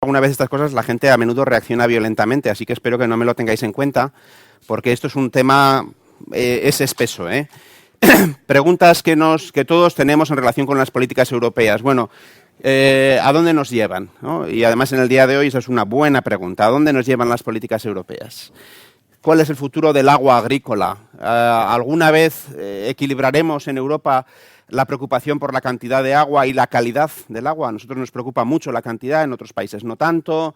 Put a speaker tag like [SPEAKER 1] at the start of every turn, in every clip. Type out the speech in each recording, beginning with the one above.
[SPEAKER 1] alguna vez estas cosas, la gente a menudo reacciona violentamente, así que espero que no me lo tengáis en cuenta, porque esto es un tema, es espeso, ¿eh? Preguntas que todos tenemos en relación con las políticas europeas. Bueno, ¿a dónde nos llevan? ¿No? Y además en el día de hoy esa es una buena pregunta. ¿A dónde nos llevan las políticas europeas? ¿Cuál es el futuro del agua agrícola? ¿Alguna vez equilibraremos en Europa la preocupación por la cantidad de agua y la calidad del agua? A nosotros nos preocupa mucho la cantidad, en otros países no tanto.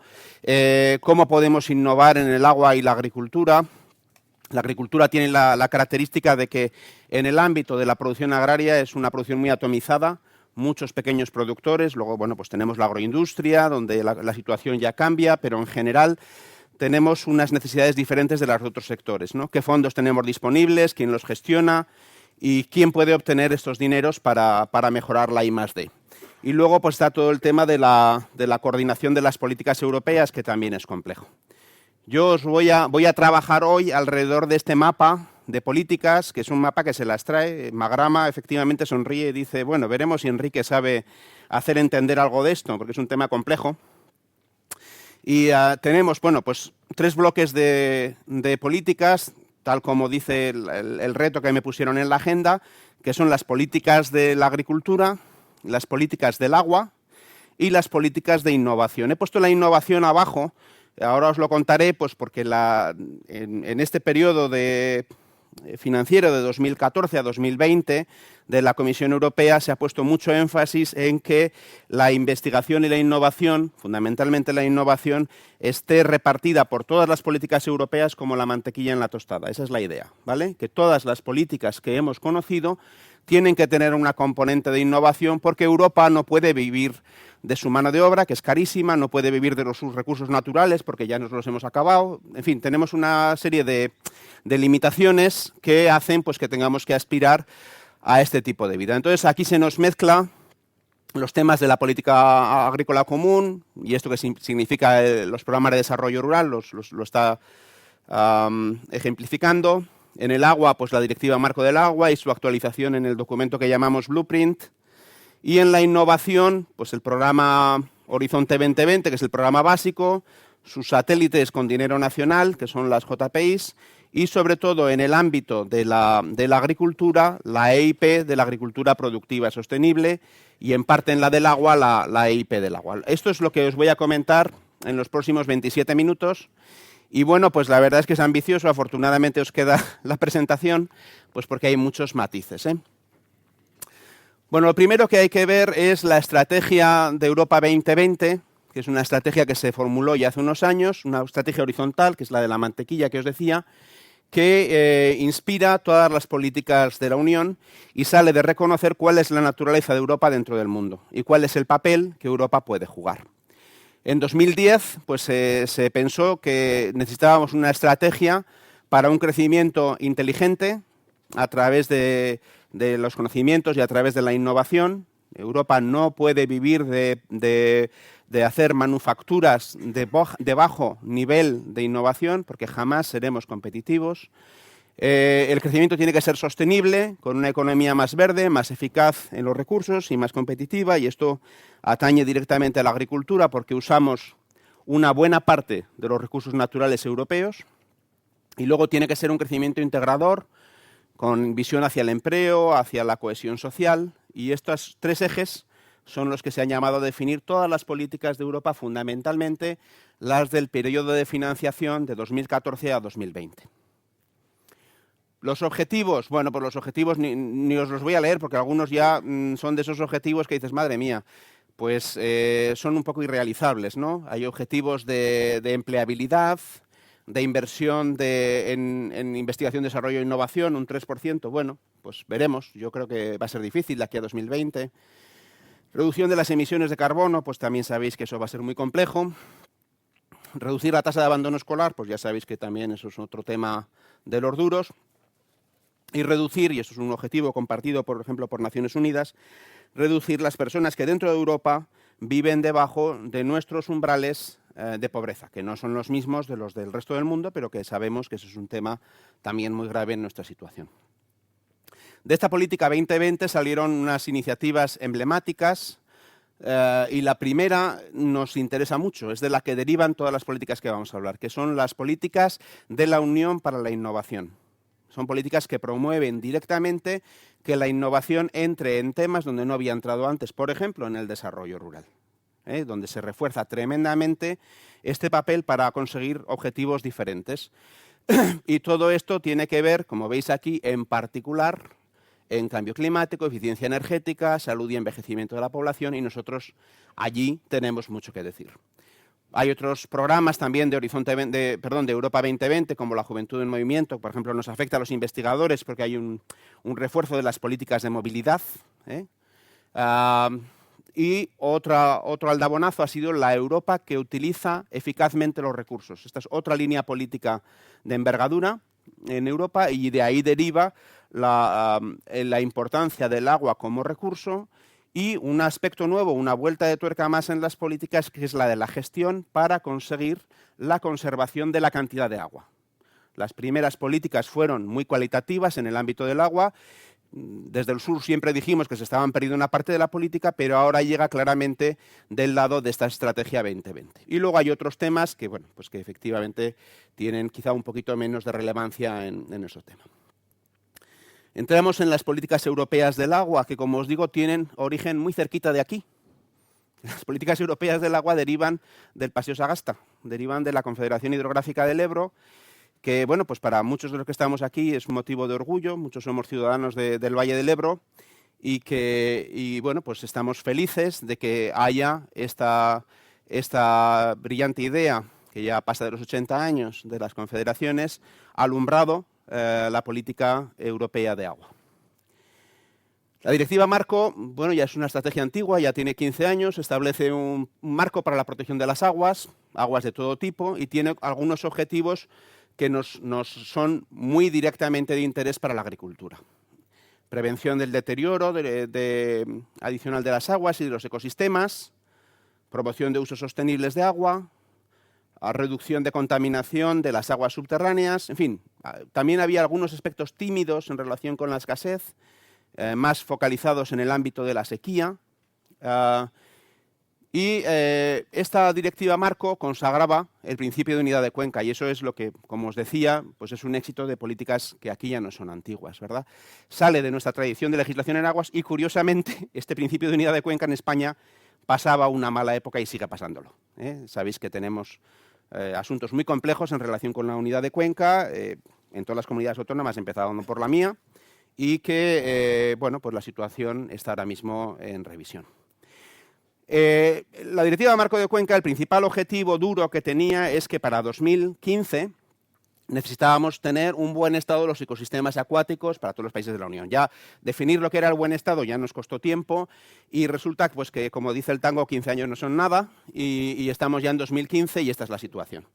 [SPEAKER 1] ¿Cómo podemos innovar en el agua y la agricultura? La agricultura tiene la característica de que en el ámbito de la producción agraria es una producción muy atomizada, muchos pequeños productores, luego bueno, pues tenemos la agroindustria, donde la situación ya cambia, pero en general tenemos unas necesidades diferentes de los otros sectores, ¿no? ¿Qué fondos tenemos disponibles? ¿Quién los gestiona? ¿Y quién puede obtener estos dineros para mejorar la I+D? Y luego pues está todo el tema de la coordinación de las políticas europeas, que también es complejo. Yo os voy a trabajar hoy alrededor de este mapa de políticas, que es un mapa que se las trae. Magrama efectivamente sonríe y dice, bueno, veremos si Enrique sabe hacer entender algo de esto, porque es un tema complejo. Y tenemos, bueno, pues 3 bloques de políticas, tal como dice el reto que me pusieron en la agenda, que son las políticas de la agricultura, las políticas del agua y las políticas de innovación. He puesto la innovación abajo, ahora os lo contaré, pues porque en este periodo financiero de 2014 a 2020 de la Comisión Europea se ha puesto mucho énfasis en que la investigación y la innovación, fundamentalmente la innovación, esté repartida por todas las políticas europeas como la mantequilla en la tostada. Esa es la idea, ¿vale? Que todas las políticas que hemos conocido tienen que tener una componente de innovación, porque Europa no puede vivir de su mano de obra, que es carísima, no puede vivir de sus recursos naturales, porque ya nos los hemos acabado. En fin, tenemos una serie de limitaciones que hacen pues, que tengamos que aspirar a este tipo de vida. Entonces, aquí se nos mezcla los temas de la política agrícola común, y esto que significa los programas de desarrollo rural, lo está ejemplificando. En el agua, pues la Directiva Marco del Agua y su actualización en el documento que llamamos Blueprint. Y en la innovación, pues el programa Horizonte 2020, que es el programa básico, sus satélites con dinero nacional, que son las JPIs, y sobre todo en el ámbito de la agricultura, la EIP de la agricultura productiva sostenible, y en parte en la del agua, la EIP del agua. Esto es lo que os voy a comentar en los próximos 27 minutos. Y bueno, pues la verdad es que es ambicioso, afortunadamente os queda la presentación, pues porque hay muchos matices, ¿eh? Bueno, lo primero que hay que ver es la estrategia de Europa 2020, que es una estrategia que se formuló ya hace unos años, una estrategia horizontal, que es la de la mantequilla que os decía, que inspira todas las políticas de la Unión y sale de reconocer cuál es la naturaleza de Europa dentro del mundo y cuál es el papel que Europa puede jugar. En 2010 pues, se pensó que necesitábamos una estrategia para un crecimiento inteligente a través de los conocimientos y a través de la innovación. Europa no puede vivir de hacer manufacturas de bajo nivel de innovación, porque jamás seremos competitivos. El crecimiento tiene que ser sostenible, con una economía más verde, más eficaz en los recursos y más competitiva, y esto atañe directamente a la agricultura, porque usamos una buena parte de los recursos naturales europeos. Y luego tiene que ser un crecimiento integrador, con visión hacia el empleo, hacia la cohesión social, y estos 3 ejes son los que se han llamado a definir todas las políticas de Europa, fundamentalmente las del periodo de financiación de 2014 a 2020. Los objetivos, bueno, pues los objetivos ni os los voy a leer, porque algunos ya son de esos objetivos que dices, madre mía, pues son un poco irrealizables, ¿no? Hay objetivos de empleabilidad, de inversión en investigación, desarrollo e innovación, un 3%, bueno, pues veremos, yo creo que va a ser difícil de aquí a 2020. Reducción de las emisiones de carbono, pues también sabéis que eso va a ser muy complejo. Reducir la tasa de abandono escolar, pues ya sabéis que también eso es otro tema de los duros. Y reducir, y esto es un objetivo compartido, por ejemplo, por Naciones Unidas, reducir las personas que dentro de Europa viven debajo de nuestros umbrales de pobreza, que no son los mismos de los del resto del mundo, pero que sabemos que eso es un tema también muy grave en nuestra situación. De esta política 2020 salieron unas iniciativas emblemáticas, y la primera nos interesa mucho, es de la que derivan todas las políticas que vamos a hablar, que son las políticas de la Unión para la Innovación. Son políticas que promueven directamente que la innovación entre en temas donde no había entrado antes, por ejemplo, en el desarrollo rural, donde se refuerza tremendamente este papel para conseguir objetivos diferentes. Y todo esto tiene que ver, como veis aquí, en particular en cambio climático, eficiencia energética, salud y envejecimiento de la población, y nosotros allí tenemos mucho que decir. Hay otros programas también de Europa 2020, como la Juventud en Movimiento, por ejemplo, nos afecta a los investigadores porque hay un refuerzo de las políticas de movilidad. Y otro aldabonazo ha sido la Europa que utiliza eficazmente los recursos. Esta es otra línea política de envergadura en Europa y de ahí deriva la importancia del agua como recurso y un aspecto nuevo, una vuelta de tuerca más en las políticas, que es la de la gestión para conseguir la conservación de la cantidad de agua. Las primeras políticas fueron muy cualitativas en el ámbito del agua. Desde el sur siempre dijimos que se estaban perdiendo una parte de la política, pero ahora llega claramente del lado de esta estrategia 2020. Y luego hay otros temas que, bueno, pues que efectivamente tienen quizá un poquito menos de relevancia en esos temas. Entramos en las políticas europeas del agua, que, como os digo, tienen origen muy cerquita de aquí. Las políticas europeas del agua derivan del Paseo Sagasta, derivan de la Confederación Hidrográfica del Ebro, que, bueno, pues para muchos de los que estamos aquí es un motivo de orgullo. Muchos somos ciudadanos del Valle del Ebro y bueno, pues estamos felices de que haya esta brillante idea, que ya pasa de los 80 años, de las confederaciones, alumbrado la política europea de agua. La Directiva Marco, bueno, ya es una estrategia antigua, ya tiene 15 años, establece un marco para la protección de las aguas de todo tipo, y tiene algunos objetivos que nos son muy directamente de interés para la agricultura. Prevención del deterioro adicional de las aguas y de los ecosistemas, promoción de usos sostenibles de agua, reducción de contaminación de las aguas subterráneas, en fin. También había algunos aspectos tímidos en relación con la escasez, más focalizados en el ámbito de la sequía. Y esta directiva marco consagraba el principio de unidad de cuenca, y eso es lo que, como os decía, pues es un éxito de políticas que aquí ya no son antiguas, ¿verdad? Sale de nuestra tradición de legislación en aguas y, curiosamente, este principio de unidad de cuenca en España pasaba una mala época y sigue pasándolo. Sabéis que tenemos asuntos muy complejos en relación con la unidad de cuenca en todas las comunidades autónomas, empezando por la mía, y que, bueno, pues la situación está ahora mismo en revisión. La Directiva Marco de Cuenca, el principal objetivo duro que tenía es que para 2015 necesitábamos tener un buen estado de los ecosistemas acuáticos para todos los países de la Unión. Ya definir lo que era el buen estado ya nos costó tiempo y resulta pues, que, como dice el tango, 15 años no son nada y estamos ya en 2015 y esta es la situación.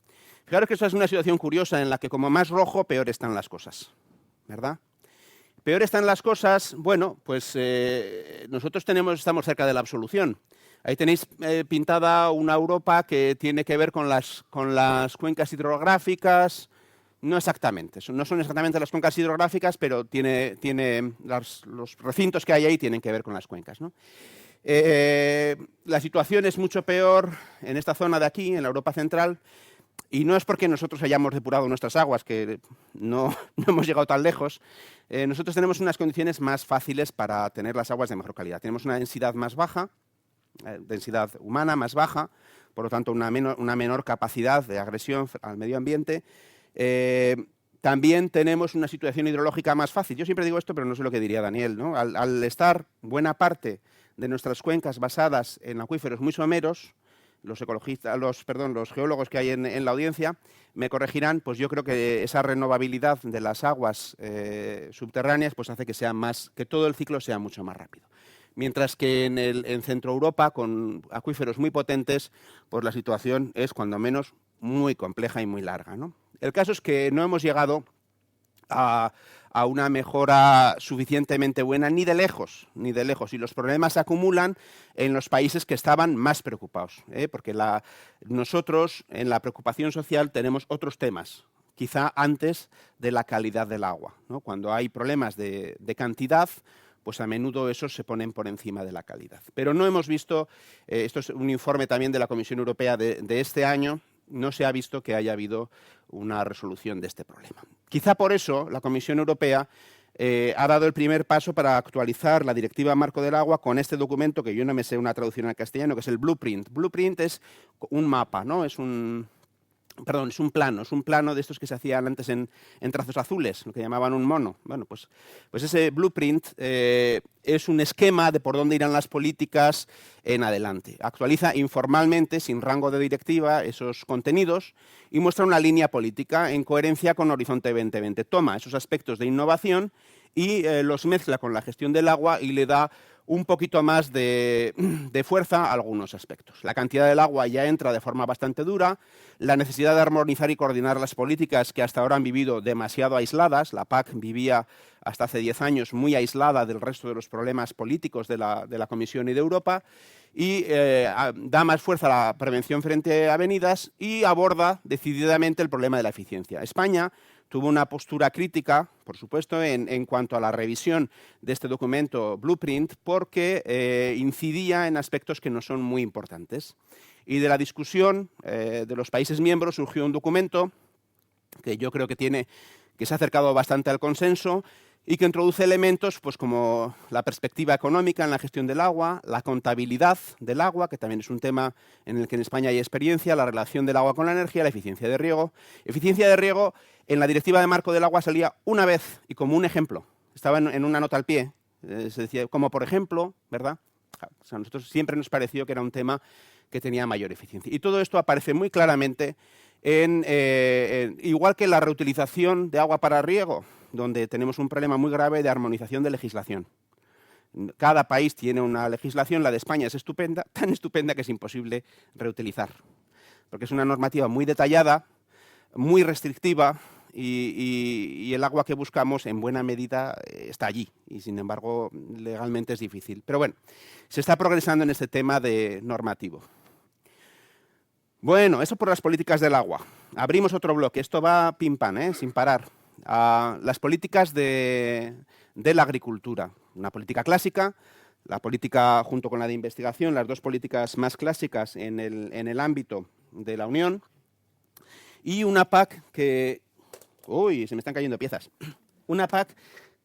[SPEAKER 1] Fijaros que esta es una situación curiosa en la que, como más rojo, peor están las cosas, ¿verdad? Peor están las cosas, bueno, pues nosotros estamos cerca de la absolución. Ahí tenéis pintada una Europa que tiene que ver con las cuencas hidrográficas. No exactamente, no son exactamente las cuencas hidrográficas, pero los recintos que hay ahí tienen que ver con las cuencas, ¿no? La situación es mucho peor en esta zona de aquí, en la Europa central, y no es porque nosotros hayamos depurado nuestras aguas, que no hemos llegado tan lejos. Nosotros tenemos unas condiciones más fáciles para tener las aguas de mejor calidad. Tenemos una densidad más baja, densidad humana más baja, por lo tanto una menor capacidad de agresión al medio ambiente. También tenemos una situación hidrológica más fácil. Yo siempre digo esto, pero no sé lo que diría Daniel, ¿no? Al estar buena parte de nuestras cuencas basadas en acuíferos muy someros, los geólogos que hay en la audiencia me corregirán, pues yo creo que esa renovabilidad de las aguas subterráneas pues hace que todo el ciclo sea mucho más rápido. Mientras que en Centro Europa, con acuíferos muy potentes, pues la situación es cuando menos muy compleja y muy larga, ¿no? El caso es que no hemos llegado a una mejora suficientemente buena ni de lejos, y los problemas se acumulan en los países que estaban más preocupados, porque nosotros en la preocupación social tenemos otros temas, quizá antes de la calidad del agua, ¿no? Cuando hay problemas de cantidad, pues a menudo esos se ponen por encima de la calidad. Pero no hemos visto, esto es un informe también de la Comisión Europea de este año, no se ha visto que haya habido una resolución de este problema. Quizá por eso la Comisión Europea ha dado el primer paso para actualizar la Directiva Marco del Agua con este documento, que yo no me sé una traducción al castellano, que es el Blueprint. Blueprint es un mapa, ¿no? Es un plano de estos que se hacían antes en trazos azules, lo que llamaban un mono. Bueno, pues ese blueprint es un esquema de por dónde irán las políticas en adelante. Actualiza informalmente, sin rango de directiva, esos contenidos y muestra una línea política en coherencia con Horizonte 2020. Toma esos aspectos de innovación y los mezcla con la gestión del agua y le da un poquito más de fuerza a algunos aspectos. La cantidad del agua ya entra de forma bastante dura, la necesidad de armonizar y coordinar las políticas que hasta ahora han vivido demasiado aisladas. La PAC vivía hasta hace 10 años muy aislada del resto de los problemas políticos de la Comisión y de Europa, y da más fuerza a la prevención frente a avenidas y aborda decididamente el problema de la eficiencia. España tuvo una postura crítica, por supuesto, en cuanto a la revisión de este documento Blueprint, porque incidía en aspectos que no son muy importantes. Y de la discusión de los países miembros surgió un documento que yo creo que se ha acercado bastante al consenso y que introduce elementos pues, como la perspectiva económica en la gestión del agua, la contabilidad del agua, que también es un tema en el que en España hay experiencia, la relación del agua con la energía, la eficiencia de riego. Eficiencia de riego en la Directiva de Marco del Agua salía una vez y como un ejemplo. Estaba en una nota al pie. Se decía, como por ejemplo, ¿verdad? O sea, a nosotros siempre nos pareció que era un tema que tenía mayor eficiencia. Y todo esto aparece muy claramente igual que la reutilización de agua para riego, donde tenemos un problema muy grave de armonización de legislación. Cada país tiene una legislación, la de España es estupenda, tan estupenda que es imposible reutilizar, porque es una normativa muy detallada, muy restrictiva, y el agua que buscamos en buena medida está allí, y sin embargo legalmente es difícil. Pero bueno, se está progresando en este tema normativo. Bueno, eso por las políticas del agua. Abrimos otro bloque, esto va pim pam, sin parar. Las políticas de la agricultura, una política clásica, la política junto con la de investigación, las dos políticas más clásicas en el ámbito de la Unión, y una PAC que... ¡Uy! Se me están cayendo piezas. Una PAC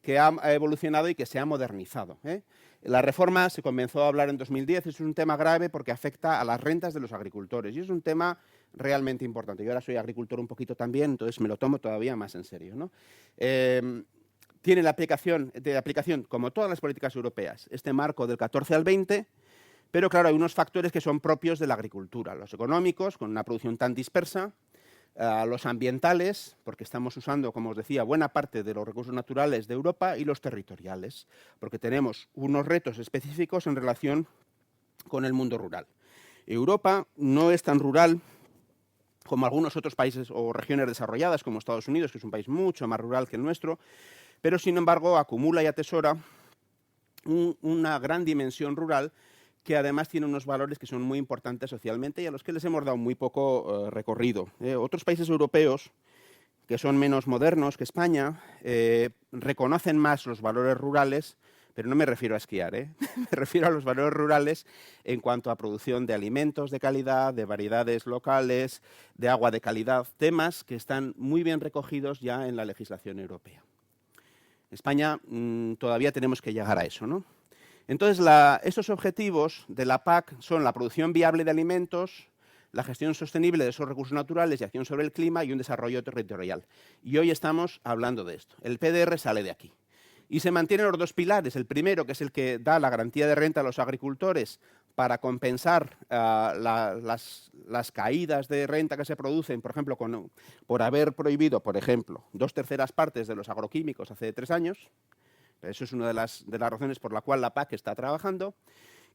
[SPEAKER 1] que ha evolucionado y que se ha modernizado. La reforma se comenzó a hablar en 2010, es un tema grave porque afecta a las rentas de los agricultores y es un tema realmente importante. Yo ahora soy agricultor un poquito también, entonces me lo tomo todavía más en serio, ¿no? Tiene la aplicación, como todas las políticas europeas, este marco del 14 al 20, pero claro, hay unos factores que son propios de la agricultura, los económicos, con una producción tan dispersa, los ambientales, porque estamos usando, como os decía, buena parte de los recursos naturales de Europa, y los territoriales, porque tenemos unos retos específicos en relación con el mundo rural. Europa no es tan rural como algunos otros países o regiones desarrolladas, como Estados Unidos, que es un país mucho más rural que el nuestro, pero sin embargo acumula y atesora una gran dimensión rural que además tiene unos valores que son muy importantes socialmente y a los que les hemos dado muy poco recorrido. Otros países europeos, que son menos modernos que España, reconocen más los valores rurales, pero no me refiero a esquiar, me refiero a los valores rurales en cuanto a producción de alimentos de calidad, de variedades locales, de agua de calidad, temas que están muy bien recogidos ya en la legislación europea. España todavía tenemos que llegar a eso, ¿no? Entonces, esos objetivos de la PAC son la producción viable de alimentos, la gestión sostenible de esos recursos naturales y acción sobre el clima y un desarrollo territorial. Y hoy estamos hablando de esto. El PDR sale de aquí. Y se mantienen los dos pilares. El primero, que es el que da la garantía de renta a los agricultores para compensar las caídas de renta que se producen, por ejemplo, por haber prohibido, por ejemplo, 2/3 partes de los agroquímicos hace 3 años. Eso es una de las razones por la cual la PAC está trabajando.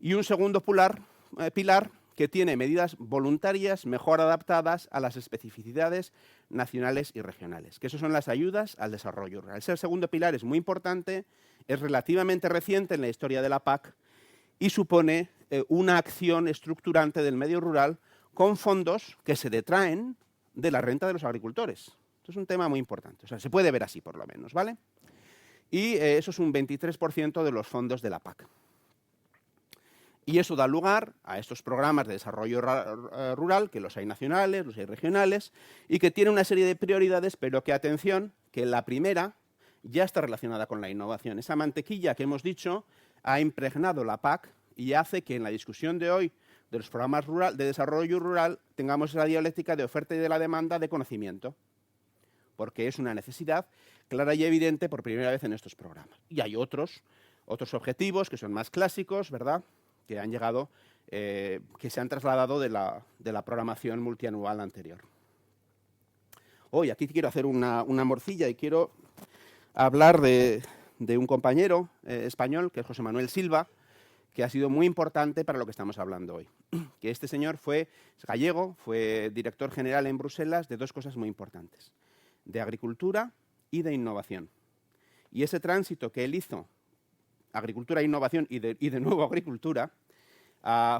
[SPEAKER 1] Y un segundo pilar que tiene medidas voluntarias mejor adaptadas a las especificidades nacionales y regionales, que eso son las ayudas al desarrollo rural. Ese segundo pilar es muy importante, es relativamente reciente en la historia de la PAC y supone una acción estructurante del medio rural con fondos que se detraen de la renta de los agricultores. Esto es un tema muy importante, o sea, se puede ver así por lo menos, ¿vale? y eso es un 23% de los fondos de la PAC. Y eso da lugar a estos programas de desarrollo rural, que los hay nacionales, los hay regionales, y que tienen una serie de prioridades, pero que, atención, que la primera ya está relacionada con la innovación. Esa mantequilla que hemos dicho ha impregnado la PAC y hace que en la discusión de hoy de los programas de desarrollo rural tengamos esa dialéctica de oferta y de la demanda de conocimiento, porque es una necesidad clara y evidente por primera vez en estos programas. Y hay otros objetivos que son más clásicos, ¿verdad?, que han llegado, que se han trasladado de la programación multianual anterior. Hoy aquí quiero hacer una morcilla y quiero hablar de un compañero español, que es José Manuel Silva, que ha sido muy importante para lo que estamos hablando hoy. Que este señor es gallego, fue director general en Bruselas de dos cosas muy importantes, de agricultura y de innovación. Y ese tránsito que él hizo, agricultura e innovación y de nuevo agricultura,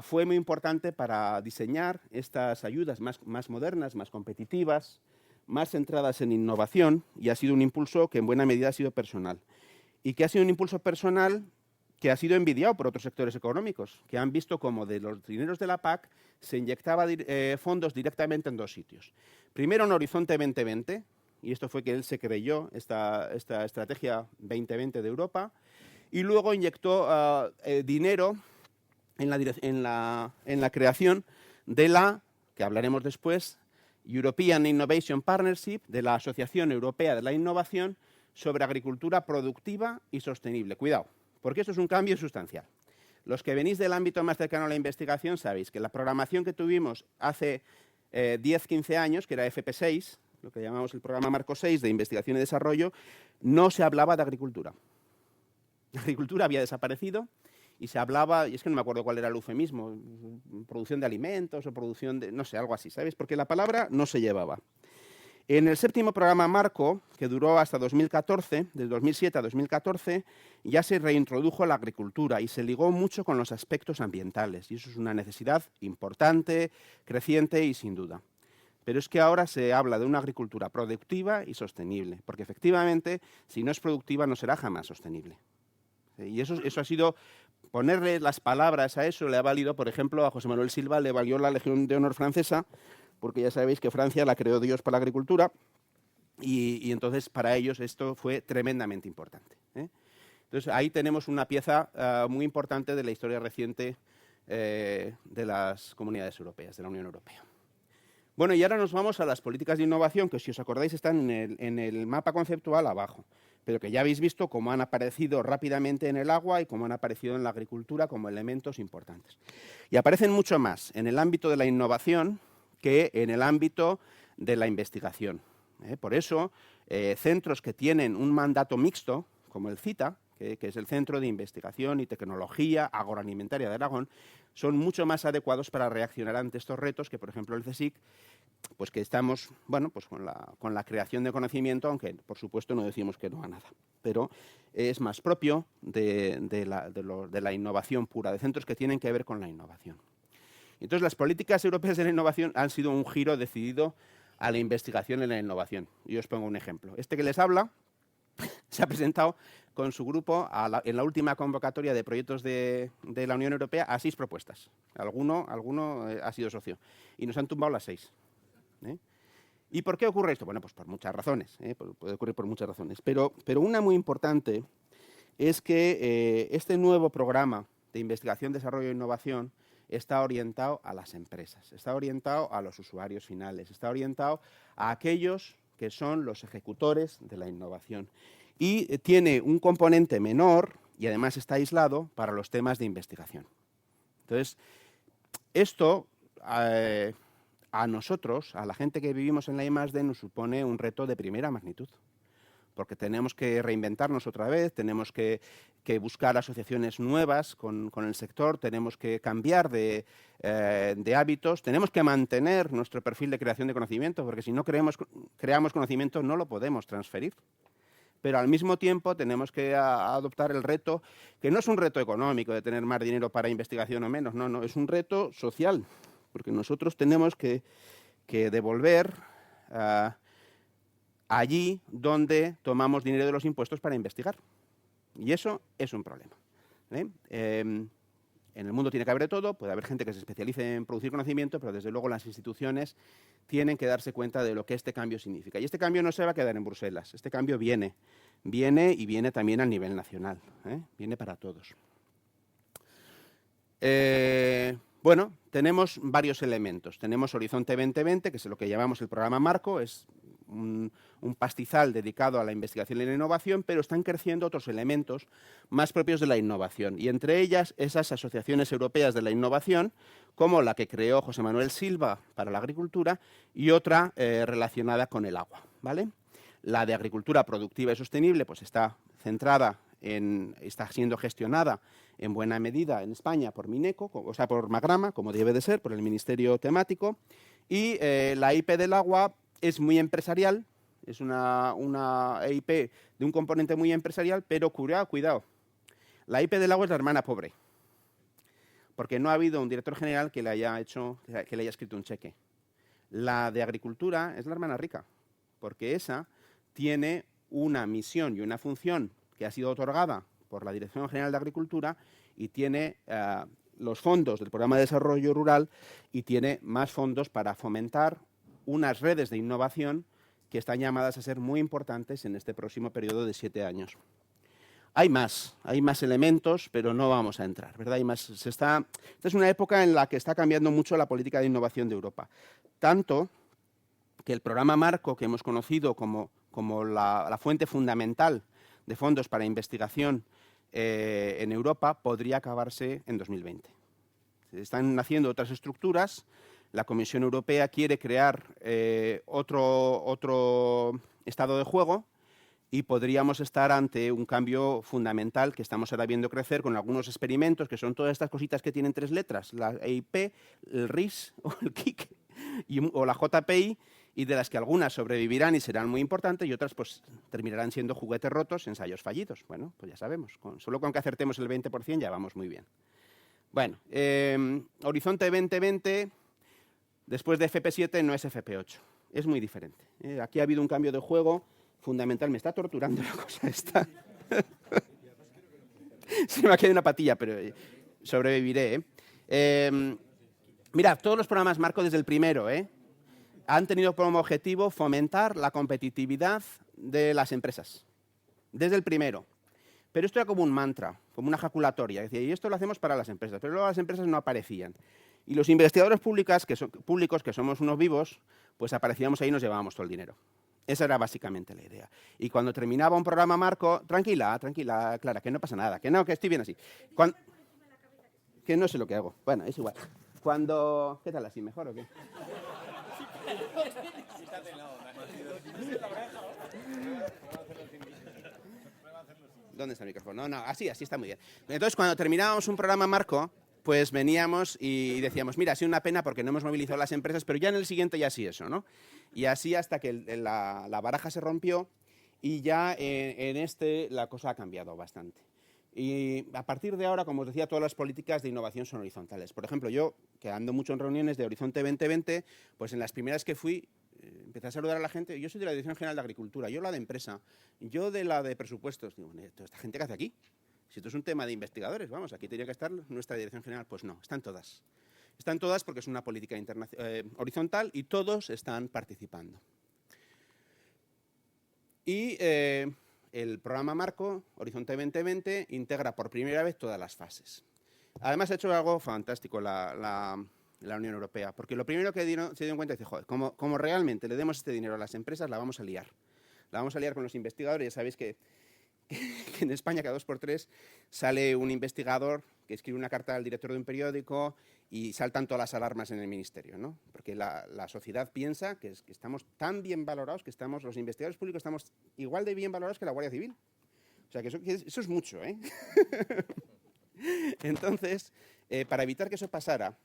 [SPEAKER 1] fue muy importante para diseñar estas ayudas más modernas, más competitivas, más centradas en innovación, y ha sido un impulso que en buena medida ha sido personal. Y que ha sido un impulso personal que ha sido envidiado por otros sectores económicos, que han visto cómo de los dineros de la PAC se inyectaba fondos directamente en dos sitios. Primero en Horizonte 2020, y esto fue que él se creyó esta estrategia 2020 de Europa, y luego inyectó dinero en la creación de la, que hablaremos después, European Innovation Partnership, de la Asociación Europea de la Innovación sobre Agricultura Productiva y Sostenible. Cuidado, porque esto es un cambio sustancial. Los que venís del ámbito más cercano a la investigación sabéis que la programación que tuvimos hace 10-15 años, que era FP6, lo que llamamos el programa Marco 6 de investigación y desarrollo, no se hablaba de agricultura. La agricultura había desaparecido y se hablaba, y es que no me acuerdo cuál era el eufemismo, producción de alimentos o producción de, no sé, algo así, ¿sabes? Porque la palabra no se llevaba. En el séptimo programa Marco, que duró hasta 2014, del 2007 a 2014, ya se reintrodujo la agricultura y se ligó mucho con los aspectos ambientales. Y eso es una necesidad importante, creciente y sin duda. Pero es que ahora se habla de una agricultura productiva y sostenible, porque efectivamente, si no es productiva, no será jamás sostenible. Y eso ha sido, ponerle las palabras a eso le ha valido, por ejemplo, a José Manuel Silva le valió la Legión de Honor francesa, porque ya sabéis que Francia la creó Dios para la agricultura, y entonces para ellos esto fue tremendamente importante. Entonces ahí tenemos una pieza muy importante de la historia reciente de las comunidades europeas, de la Unión Europea. Bueno, y ahora nos vamos a las políticas de innovación, que si os acordáis están en el mapa conceptual abajo, pero que ya habéis visto cómo han aparecido rápidamente en el agua y cómo han aparecido en la agricultura como elementos importantes. Y aparecen mucho más en el ámbito de la innovación que en el ámbito de la investigación. Por eso, centros que tienen un mandato mixto, como el CITA, que es el Centro de Investigación y Tecnología Agroalimentaria de Aragón, son mucho más adecuados para reaccionar ante estos retos que, por ejemplo, el CSIC, pues que estamos, bueno, pues con la creación de conocimiento, aunque por supuesto no decimos que no a nada, pero es más propio de la innovación pura, de centros que tienen que ver con la innovación. Entonces, las políticas europeas de la innovación han sido un giro decidido a la investigación y la innovación. Y os pongo un ejemplo. Este que les habla se ha presentado con su grupo en la última convocatoria de proyectos de la Unión Europea a 6 propuestas. Alguno ha sido socio. Y nos han tumbado las 6. ¿Y por qué ocurre esto? Bueno, pues por muchas razones. Puede ocurrir por muchas razones. Pero una muy importante es que este nuevo programa de investigación, desarrollo e innovación está orientado a las empresas, está orientado a los usuarios finales, está orientado a aquellos que son los ejecutores de la innovación. Y tiene un componente menor y además está aislado para los temas de investigación. Entonces, esto a nosotros, a la gente que vivimos en la I+D, nos supone un reto de primera magnitud. Porque tenemos que reinventarnos otra vez, tenemos que buscar asociaciones nuevas con el sector, tenemos que cambiar de hábitos, tenemos que mantener nuestro perfil de creación de conocimiento, porque si no creamos conocimiento no lo podemos transferir. Pero al mismo tiempo tenemos que adoptar el reto, que no es un reto económico de tener más dinero para investigación o menos, no, es un reto social, porque nosotros tenemos que devolver allí donde tomamos dinero de los impuestos para investigar. Y eso es un problema. En el mundo tiene que haber de todo, puede haber gente que se especialice en producir conocimiento, pero desde luego las instituciones tienen que darse cuenta de lo que este cambio significa. Y este cambio no se va a quedar en Bruselas, este cambio viene y viene también a nivel nacional, viene para todos. Bueno, tenemos varios elementos. Tenemos Horizonte 2020, que es lo que llamamos el programa marco, es un pastizal dedicado a la investigación y la innovación, pero están creciendo otros elementos más propios de la innovación, y entre ellas esas asociaciones europeas de la innovación, como la que creó José Manuel Silva para la agricultura y otra relacionada con el agua, ¿vale? La de agricultura productiva y sostenible pues está siendo gestionada en buena medida en España por Mineco, o sea, por Magrama, como debe de ser, por el Ministerio Temático, y la EIP del agua es muy empresarial, es una EIP de un componente muy empresarial, pero cuidado, la EIP del agua es la hermana pobre, porque no ha habido un director general que le haya escrito un cheque. La de agricultura es la hermana rica, porque esa tiene una misión y una función que ha sido otorgada por la Dirección General de Agricultura y tiene los fondos del Programa de Desarrollo Rural y tiene más fondos para fomentar unas redes de innovación que están llamadas a ser muy importantes en este próximo periodo de 7 años. Hay más elementos, pero no vamos a entrar, ¿verdad? Esta es una época en la que está cambiando mucho la política de innovación de Europa. Tanto que el programa marco que hemos conocido como la fuente fundamental de fondos para investigación en Europa podría acabarse en 2020. Se están naciendo otras estructuras. La Comisión Europea quiere crear otro estado de juego y podríamos estar ante un cambio fundamental que estamos ahora viendo crecer con algunos experimentos, que son todas estas cositas que tienen 3 letras, la EIP, el RIS o el KIC o la JPI, y de las que algunas sobrevivirán y serán muy importantes y otras pues terminarán siendo juguetes rotos, ensayos fallidos. Bueno, pues ya sabemos, solo con que acertemos el 20% ya vamos muy bien. Bueno, Horizonte 2020, después de FP7 no es FP8, es muy diferente. Aquí ha habido un cambio de juego fundamental. Me está torturando la cosa esta. Se me ha quedado una patilla, pero sobreviviré. Mirad, todos los programas marco desde el primero, han tenido como objetivo fomentar la competitividad de las empresas. Desde el primero. Pero esto era como un mantra, como una ejaculatoria. Decía, y esto lo hacemos para las empresas. Pero luego las empresas no aparecían. Y los investigadores públicos, que somos unos vivos, pues aparecíamos ahí y nos llevábamos todo el dinero. Esa era básicamente la idea. Y cuando terminaba un programa marco, tranquila, Clara, que no pasa nada, que estoy bien así. Que no sé lo que hago. Bueno, es igual. ¿Qué tal así? ¿Mejor o qué? ¿Dónde está el micrófono? No, así está muy bien. Entonces, cuando terminábamos un programa marco, pues veníamos y decíamos, mira, ha sido una pena porque no hemos movilizado las empresas, pero ya en el siguiente ya sí eso, ¿no? Y así hasta que la baraja se rompió y ya en la cosa ha cambiado bastante. Y a partir de ahora, como os decía, todas las políticas de innovación son horizontales. Por ejemplo, yo, que ando mucho en reuniones de Horizonte 2020, pues en las primeras que fui, empecé a saludar a la gente. Yo soy de la Dirección General de Agricultura, yo la de Empresa, yo de la de Presupuestos. Digo, ¿toda esta gente qué hace aquí? Si esto es un tema de investigadores, vamos, aquí tendría que estar nuestra Dirección General. Pues no, están todas. Están todas porque es una política horizontal y todos están participando. Y el programa marco, Horizonte 2020, integra por primera vez todas las fases. Además, ha hecho algo fantástico la Unión Europea, porque lo primero que se dieron cuenta es que, joder, como realmente le demos este dinero a las empresas, la vamos a liar. La vamos a liar con los investigadores. Ya sabéis que en España cada 2 por 3 sale un investigador que escribe una carta al director de un periódico y saltan todas las alarmas en el ministerio, ¿no? Porque la sociedad piensa que estamos tan bien valorados, los investigadores públicos estamos igual de bien valorados que la Guardia Civil. O sea, que eso es mucho, ¿eh? Entonces, para evitar que eso pasara,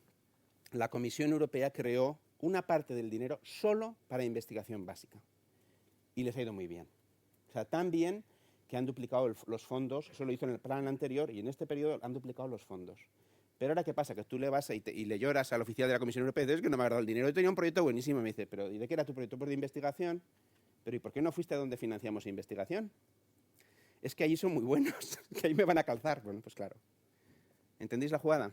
[SPEAKER 1] la Comisión Europea creó una parte del dinero solo para investigación básica. Y les ha ido muy bien. O sea, tan bien que han duplicado los fondos. Eso lo hizo en el plan anterior y en este periodo han duplicado los fondos. Pero ahora, ¿qué pasa? Que tú le vas y le lloras al oficial de la Comisión Europea y dices que no me ha dado el dinero. Yo tenía un proyecto buenísimo. Me dice, ¿pero y de qué era tu proyecto? Pues de investigación. ¿Pero y por qué no fuiste a donde financiamos investigación? es que allí son muy buenos, que ahí me van a calzar. Bueno, pues claro. ¿Entendéis la jugada?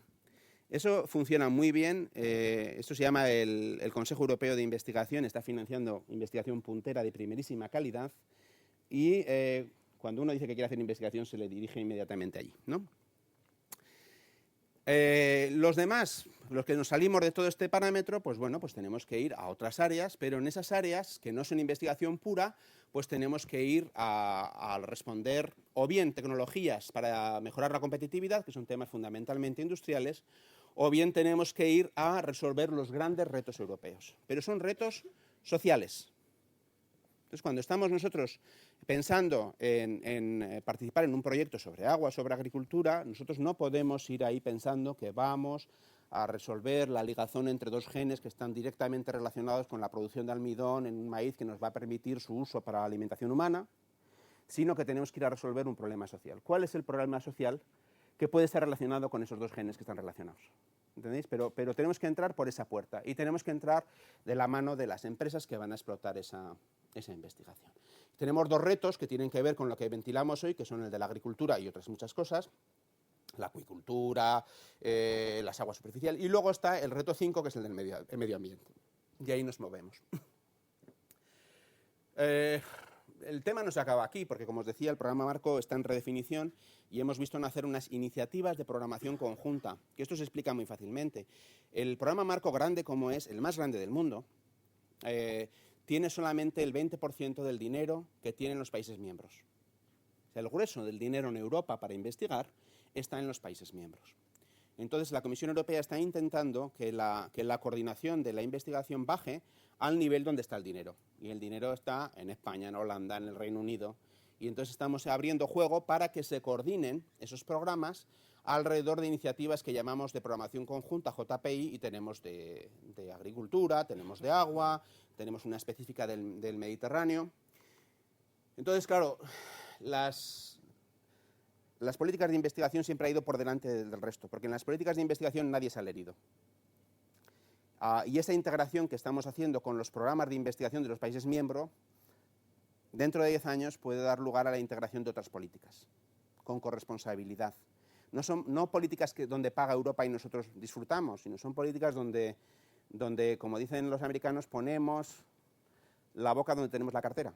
[SPEAKER 1] Eso funciona muy bien. Esto se llama el Consejo Europeo de Investigación. Está financiando investigación puntera de primerísima calidad. Y cuando uno dice que quiere hacer investigación, se le dirige inmediatamente allí, ¿no? Los demás, los que nos salimos de todo este parámetro, pues bueno, pues tenemos que ir a otras áreas, pero en esas áreas que no son investigación pura, pues tenemos que ir a responder o bien tecnologías para mejorar la competitividad, que son temas fundamentalmente industriales, o bien tenemos que ir a resolver los grandes retos europeos, pero son retos sociales. Entonces, cuando estamos nosotros pensando en participar en un proyecto sobre agua, sobre agricultura, nosotros no podemos ir ahí pensando que vamos a resolver la ligazón entre dos genes que están directamente relacionados con la producción de almidón en un maíz que nos va a permitir su uso para la alimentación humana, sino que tenemos que ir a resolver un problema social. ¿Cuál es el problema social que puede estar relacionado con esos dos genes que están relacionados? ¿Entendéis? Pero tenemos que entrar por esa puerta y tenemos que entrar de la mano de las empresas que van a explotar esa investigación. Tenemos dos retos que tienen que ver con lo que ventilamos hoy, que son el de la agricultura y otras muchas cosas, la acuicultura, las aguas superficiales, y luego está el reto 5, que es el del medio ambiente. Y ahí nos movemos. El tema no se acaba aquí, porque como os decía, el programa marco está en redefinición y hemos visto nacer unas iniciativas de programación conjunta, que esto se explica muy fácilmente. El programa marco grande, como es el más grande del mundo, tiene solamente el 20% del dinero que tienen los países miembros. O sea, el grueso del dinero en Europa para investigar está en los países miembros. Entonces, la Comisión Europea está intentando que la coordinación de la investigación baje al nivel donde está el dinero. Y el dinero está en España, en Holanda, en el Reino Unido. Y entonces estamos abriendo juego para que se coordinen esos programas alrededor de iniciativas que llamamos de programación conjunta, JPI, y tenemos de agricultura, tenemos de agua, tenemos una específica del Mediterráneo. Entonces, claro, las políticas de investigación siempre han ido por delante del resto, porque en las políticas de investigación nadie sale herido. Y esa integración que estamos haciendo con los programas de investigación de los países miembros, dentro de 10 años puede dar lugar a la integración de otras políticas, con corresponsabilidad. No políticas donde paga Europa y nosotros disfrutamos, sino son políticas donde, como dicen los americanos, ponemos la boca donde tenemos la cartera.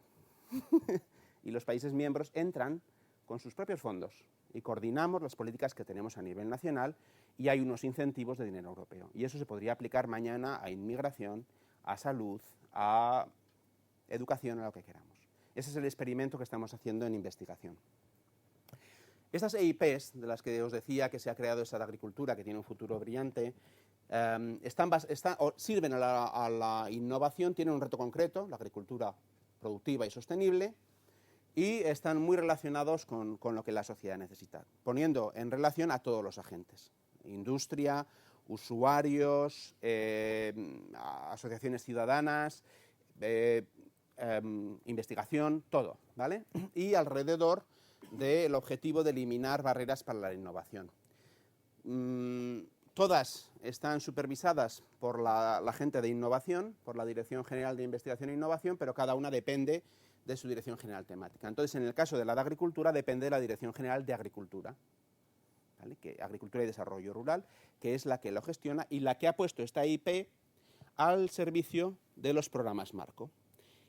[SPEAKER 1] Y los países miembros entran con sus propios fondos y coordinamos las políticas que tenemos a nivel nacional y hay unos incentivos de dinero europeo. Y eso se podría aplicar mañana a inmigración, a salud, a educación, a lo que queramos. Ese es el experimento que estamos haciendo en investigación. Estas EIPs, de las que os decía que se ha creado esa de agricultura, que tiene un futuro brillante, sirven a la innovación, tienen un reto concreto, la agricultura productiva y sostenible, y están muy relacionados con lo que la sociedad necesita, poniendo en relación a todos los agentes, industria, usuarios, asociaciones ciudadanas, investigación, todo, ¿vale? Y alrededor del objetivo de eliminar barreras para la innovación. Todas están supervisadas por la gente de innovación, por la Dirección General de Investigación e Innovación, pero cada una depende de su Dirección General temática. Entonces, en el caso de la de Agricultura, depende de la Dirección General de Agricultura, ¿vale? Agricultura y Desarrollo Rural, que es la que lo gestiona y la que ha puesto esta IP al servicio de los programas marco.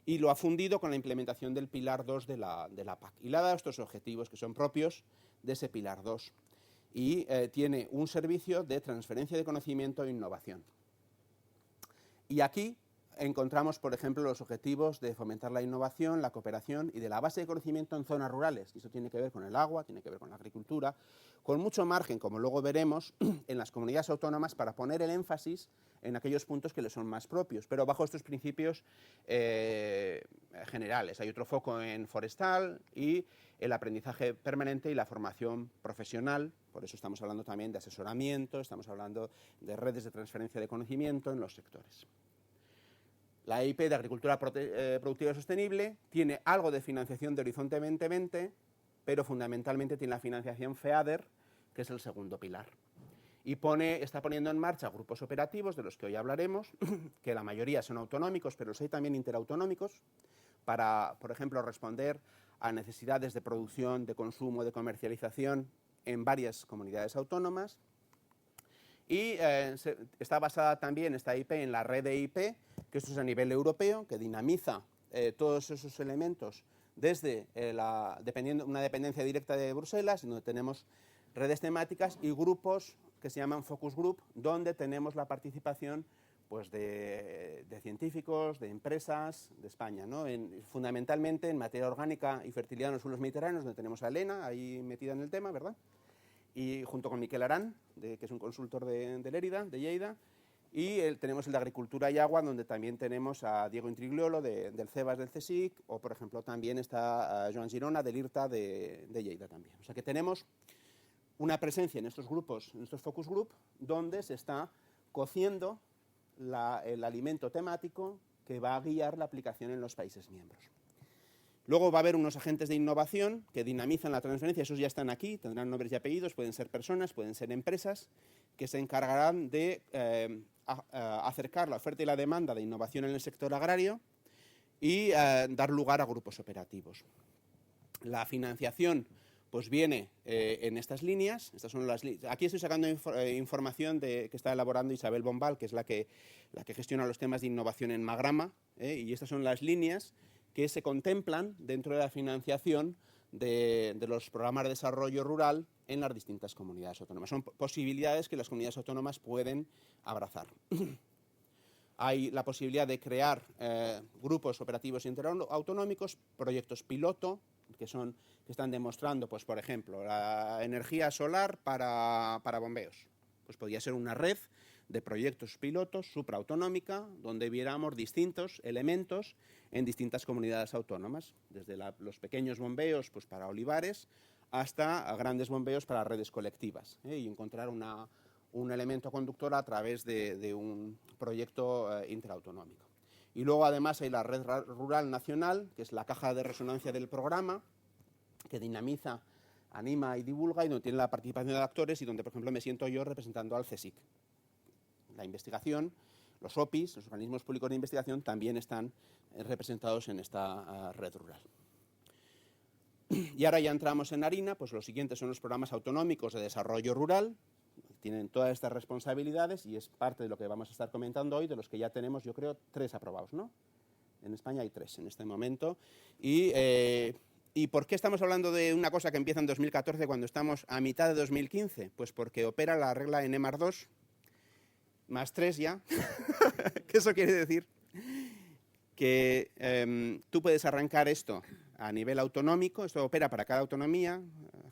[SPEAKER 1] Y lo ha fundido con la implementación del Pilar 2 de la PAC. Y le ha dado estos objetivos que son propios de ese Pilar 2. Y tiene un servicio de transferencia de conocimiento e innovación. Y aquí encontramos, por ejemplo, los objetivos de fomentar la innovación, la cooperación y de la base de conocimiento en zonas rurales. Y eso tiene que ver con el agua, tiene que ver con la agricultura, con mucho margen, como luego veremos, en las comunidades autónomas para poner el énfasis en aquellos puntos que les son más propios, pero bajo estos principios generales. Hay otro foco en forestal y el aprendizaje permanente y la formación profesional. Por eso estamos hablando también de asesoramiento, estamos hablando de redes de transferencia de conocimiento en los sectores. La EIP de Agricultura Productiva y Sostenible tiene algo de financiación de Horizonte 2020, pero fundamentalmente tiene la financiación FEADER, que es el segundo pilar. Y está poniendo en marcha grupos operativos, de los que hoy hablaremos, que la mayoría son autonómicos, pero los hay también interautonómicos, para, por ejemplo, responder a necesidades de producción, de consumo, de comercialización en varias comunidades autónomas. Y está basada también esta IP en la red de IP, que esto es a nivel europeo, que dinamiza todos esos elementos desde una dependencia directa de Bruselas, donde tenemos redes temáticas y grupos que se llaman focus group, donde tenemos la participación pues, de científicos, de empresas de España, ¿no? Fundamentalmente en materia orgánica y fertilidad en los suelos mediterráneos, donde tenemos a Elena ahí metida en el tema, ¿verdad? Y junto con Miquel Arán, que es un consultor de Lérida, de Lleida, y tenemos el de Agricultura y Agua, donde también tenemos a Diego Intrigliolo, del CEBAS del CSIC, o por ejemplo también está Joan Girona, del IRTA de Lleida también. O sea que tenemos una presencia en estos grupos, en estos focus group, donde se está cociendo el alimento temático que va a guiar la aplicación en los países miembros. Luego va a haber unos agentes de innovación que dinamizan la transferencia, esos ya están aquí, tendrán nombres y apellidos, pueden ser personas, pueden ser empresas, que se encargarán de acercar la oferta y la demanda de innovación en el sector agrario y dar lugar a grupos operativos. La financiación pues viene en estas líneas. Estas son aquí estoy sacando información que está elaborando Isabel Bombal, que es la que gestiona los temas de innovación en Magrama, y estas son las líneas que se contemplan dentro de la financiación de los programas de desarrollo rural en las distintas comunidades autónomas. Son posibilidades que las comunidades autónomas pueden abrazar. Hay la posibilidad de crear grupos operativos interautonómicos, proyectos piloto, que están demostrando, pues, por ejemplo, la energía solar para bombeos. Pues podría ser una red de proyectos pilotos supraautonómica, donde viéramos distintos elementos en distintas comunidades autónomas, desde los pequeños bombeos pues, para olivares hasta grandes bombeos para redes colectivas, y encontrar un elemento conductor a través de un proyecto interautonómico. Y luego además hay la Red Rural Nacional, que es la caja de resonancia del programa, que dinamiza, anima y divulga, y donde tiene la participación de actores y donde, por ejemplo, me siento yo representando al CSIC. La investigación, los OPIs, los organismos públicos de investigación, también están representados en esta red rural. Y ahora ya entramos en harina, pues los siguientes son los programas autonómicos de desarrollo rural, tienen todas estas responsabilidades y es parte de lo que vamos a estar comentando hoy, de los que ya tenemos, yo creo, 3 aprobados, ¿no? En España hay 3 en este momento. ¿Y por qué estamos hablando de una cosa que empieza en 2014 cuando estamos a mitad de 2015? Pues porque opera la regla N+2, más 3 ya. ¿Qué eso quiere decir? Que tú puedes arrancar esto a nivel autonómico, esto opera para cada autonomía,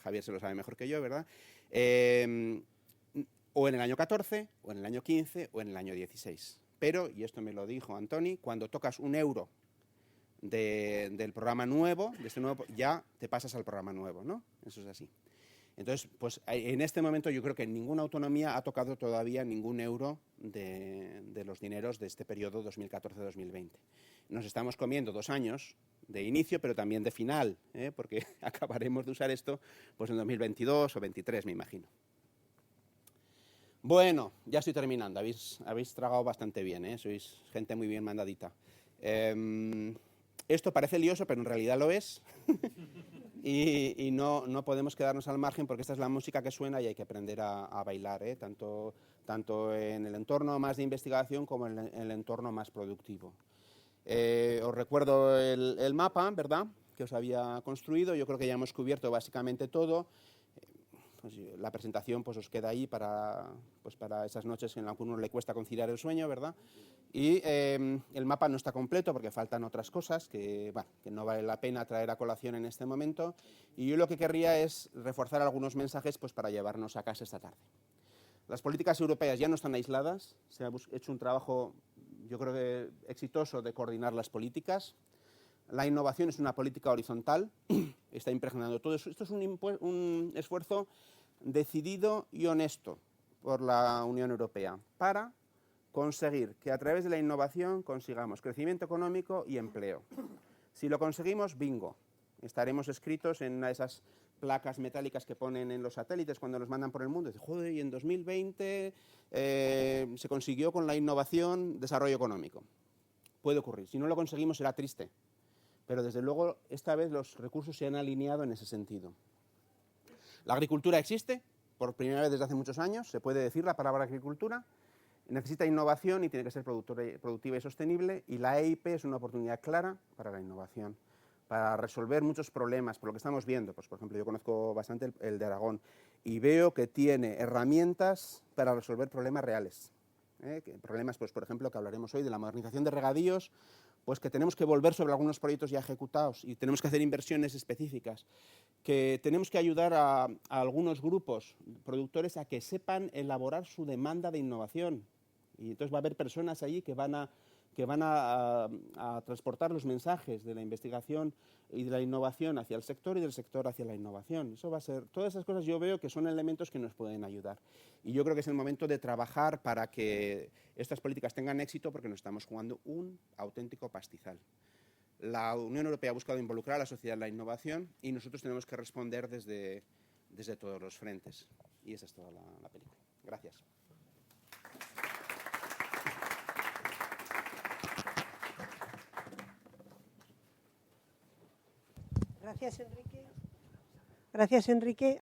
[SPEAKER 1] Javier se lo sabe mejor que yo, ¿verdad? O en el año 14, o en el año 15, o en el año 16. Pero, y esto me lo dijo Antoni, cuando tocas €1 del programa nuevo, de este nuevo, ya te pasas al programa nuevo, ¿no? Eso es así. Entonces, pues en este momento yo creo que ninguna autonomía ha tocado todavía ningún euro de los dineros de este periodo 2014-2020. Nos estamos comiendo 2 años de inicio, pero también de final, porque acabaremos de usar esto pues en 2022 o 2023, me imagino. Bueno, ya estoy terminando. Habéis tragado bastante bien, sois gente muy bien mandadita. Esto parece lioso, pero en realidad lo es. y no podemos quedarnos al margen porque esta es la música que suena y hay que aprender a bailar, tanto en el entorno más de investigación como en el entorno más productivo. Os recuerdo el mapa, ¿verdad?, que os había construido. Yo creo que ya hemos cubierto básicamente todo. Pues la presentación pues os queda ahí para esas noches en las que a uno le cuesta conciliar el sueño, ¿verdad? Y el mapa no está completo porque faltan otras cosas que no vale la pena traer a colación en este momento. Y yo lo que querría es reforzar algunos mensajes pues, para llevarnos a casa esta tarde. Las políticas europeas ya no están aisladas, se ha hecho un trabajo, yo creo que exitoso, de coordinar las políticas. La innovación es una política horizontal, está impregnando todo eso. Esto es un esfuerzo decidido y honesto por la Unión Europea para conseguir que a través de la innovación consigamos crecimiento económico y empleo. Si lo conseguimos, bingo, estaremos escritos en una de esas placas metálicas que ponen en los satélites cuando los mandan por el mundo. Dicen, joder, y en 2020 se consiguió con la innovación desarrollo económico. Puede ocurrir. Si no lo conseguimos será triste, pero desde luego esta vez los recursos se han alineado en ese sentido. La agricultura existe, por primera vez desde hace muchos años, se puede decir la palabra agricultura, necesita innovación y tiene que ser productiva y sostenible, y la EIP es una oportunidad clara para la innovación, para resolver muchos problemas, por lo que estamos viendo. Pues, por ejemplo, yo conozco bastante el de Aragón y veo que tiene herramientas para resolver problemas reales. Problemas, pues, por ejemplo, que hablaremos hoy de la modernización de regadíos, pues que tenemos que volver sobre algunos proyectos ya ejecutados y tenemos que hacer inversiones específicas, que tenemos que ayudar a algunos grupos productores a que sepan elaborar su demanda de innovación. Y entonces va a haber personas allí que van a transportar los mensajes de la investigación y de la innovación hacia el sector y del sector hacia la innovación. Eso va a ser, todas esas cosas yo veo que son elementos que nos pueden ayudar. Y yo creo que es el momento de trabajar para que estas políticas tengan éxito, porque nos estamos jugando un auténtico pastizal. La Unión Europea ha buscado involucrar a la sociedad en la innovación y nosotros tenemos que responder desde todos los frentes. Y esa es toda la película. Gracias.
[SPEAKER 2] Gracias, Enrique. Gracias, Enrique.